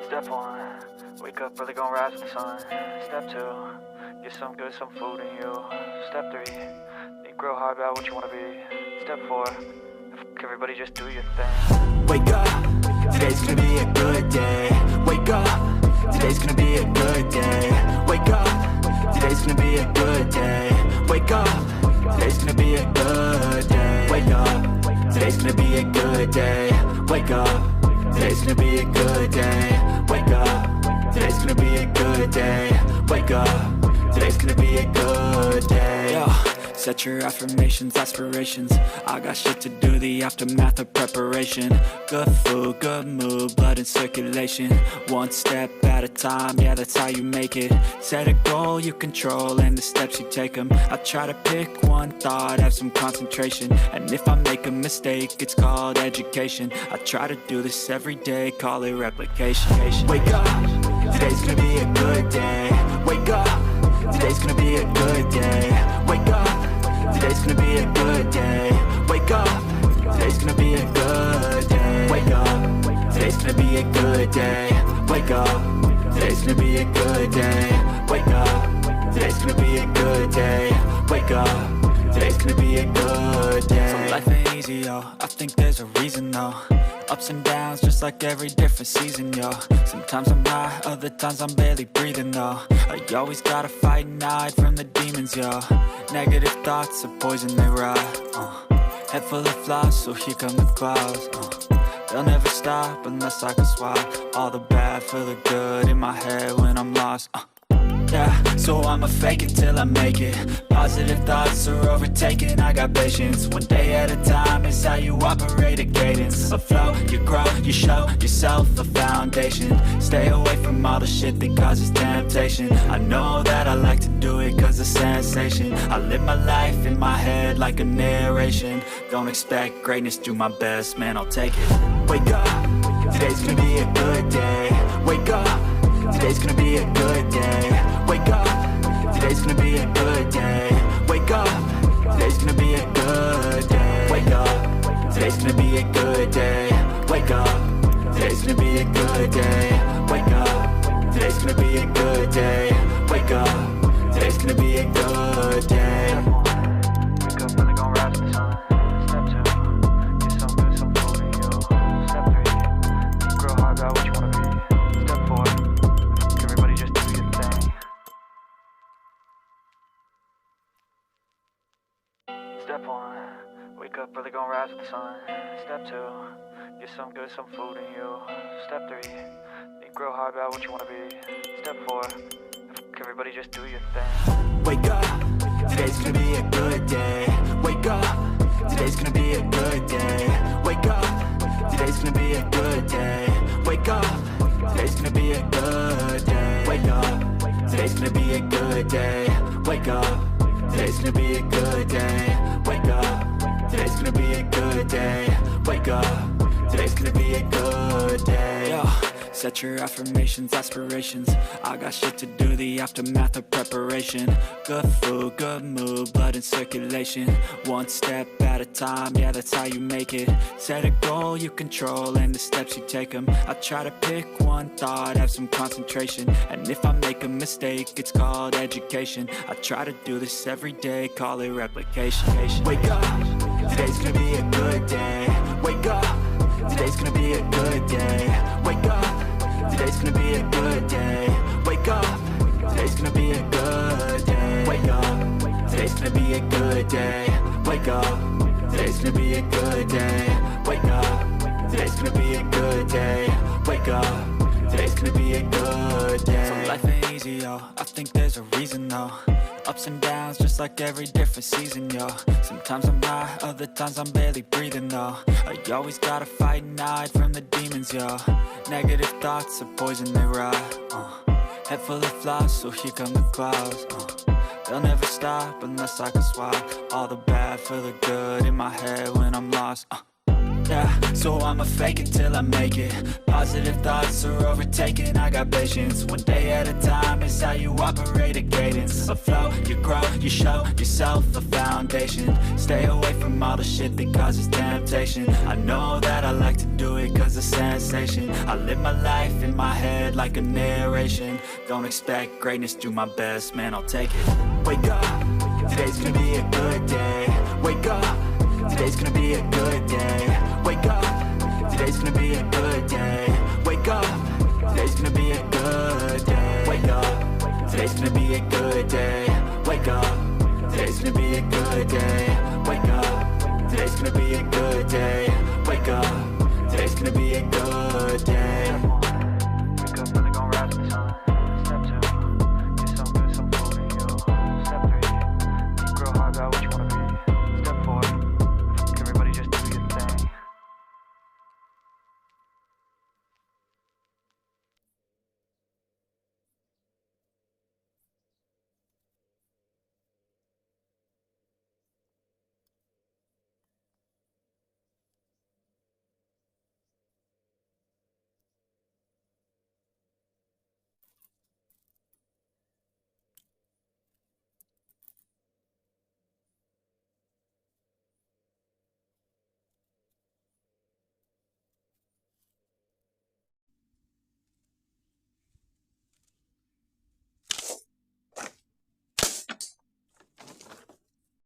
Step 1, wake up early, gon' rise with the sun. Step 2, get some good, some food in you. Step 3, think real hard about what you wanna be. Step 4, everybody just do your thing. Wake up, today's gonna be a good day. Wake up, today's gonna be a good day. Wake up, today's gonna be a good day. Wake up, today's gonna be a good day. Wake up, today's gonna be a good day. Wake up, today's gonna be a good day. Wake up, today's gonna be a good day. Wake up, today's gonna be a good day. Yo, set your affirmations, aspirations. I got shit to do, the aftermath of preparation. Good food, good mood, blood in circulation. One step at a time, yeah, that's how you make it. Set a goal you control and the steps you take them. I try to pick one thought, have some concentration. And if I make a mistake, it's called education. I try to do this every day, call it replication. Wake up, today's gonna be a good day. Wake up, today's gonna be a good day. Wake up, today's gonna be a good day. Wake up, today's gonna be a good day. Wake up, today's gonna be a good day. Wake up, today's gonna be a good day. Wake up, today's gonna be a good day. Wake up, today's gonna be a good day. So life ain't easy, yo, I think there's a reason though. Ups and downs, just like every different season, yo. Sometimes I'm high, other times I'm barely breathing, though. I always gotta fight and hide from the demons, yo. Negative thoughts are poison, they rot. Head full of flies, so here come the clouds. They'll never stop unless I can swap all the bad for the good in my head when I'm lost. Yeah, so I'ma fake it till I make it. Positive thoughts are overtaken, I got patience. One day at a time is how you operate a cadence. A flow, you grow, you show yourself a foundation. Stay away from all the shit that causes temptation. I know that I like to do it cause it's sensation. I live my life in my head like a narration. Don't expect greatness, do my best, man, I'll take it. Wake up, today's gonna be a good day. Wake up, today's gonna be a good day. Wake up, today's gonna be a good day. Wake up, today's gonna be a good day. Wake up, today's gonna be a good day. Wake up, today's gonna be a good day. Wake up, today's gonna be a good day. Wake up, today's gonna be a good day. Wake up early, gon' rise with the sun. Step 2, get some good, some food in you. Step 3, think real hard about what you wanna be. Step 4, everybody just do your thing. Step 1, wake up early, gon' rise with the sun. Step 2, get some good, some food in you. Step 3, think real hard about what you wanna be. Step 4, everybody just do your thing. Wake up, today's gonna be a good day. Wake up, today's gonna be a good day. Wake up, today's gonna be a good day. Wake up, today's gonna be a good day. Wake up, today's gonna be a good day. Wake up, today's gonna be a good day. Wake up, today's gonna be a good day. Wake up, today's gonna be a good day. Yo, set your affirmations, aspirations. I got shit to do, the aftermath of preparation. Good food, good mood, blood in circulation. One step at a time, yeah, that's how you make it. Set a goal you control and the steps you take them. I try to pick one thought, have some concentration. And if I make a mistake, it's called education. I try to do this every day, call it replication. Wake up, today's gonna be a good day. Wake up, today's gonna be a good day. Wake up, today's gonna be a good day. Wake up, today's gonna be a good day. Wake up, today's gonna be a good day. Wake up, today's gonna be a good day. Wake up, today's gonna be a good day. Wake up, today's gonna be a good day. So life ain't easy, yo, I think there's a reason though. Ups and downs, just like every different season, yo. Sometimes I'm high, other times I'm barely breathing, though. I always gotta fight and hide from the demons, yo. Negative thoughts are poison, they rot. Head full of flies, so here come the clouds. They'll never stop unless I can swap all the bad for the good in my head when I'm lost. Yeah, so I'ma fake it till I make it. Positive thoughts are overtaken, I got patience. One day at a time is how you operate a cadence. A flow, you grow, you show yourself a foundation. Stay away from all the shit that causes temptation. I know that I like to do it cause it's sensation. I live my life in my head like a narration. Don't expect greatness, do my best, man, I'll take it. Wake up, today's gonna be a good day. Wake up, today's gonna be a good day. Wake up, today's gonna be a good day. Wake up, today's gonna be a good day. Wake up, today's gonna be a good day. Wake up, today's gonna be a good day. Wake up, today's gonna be a good day.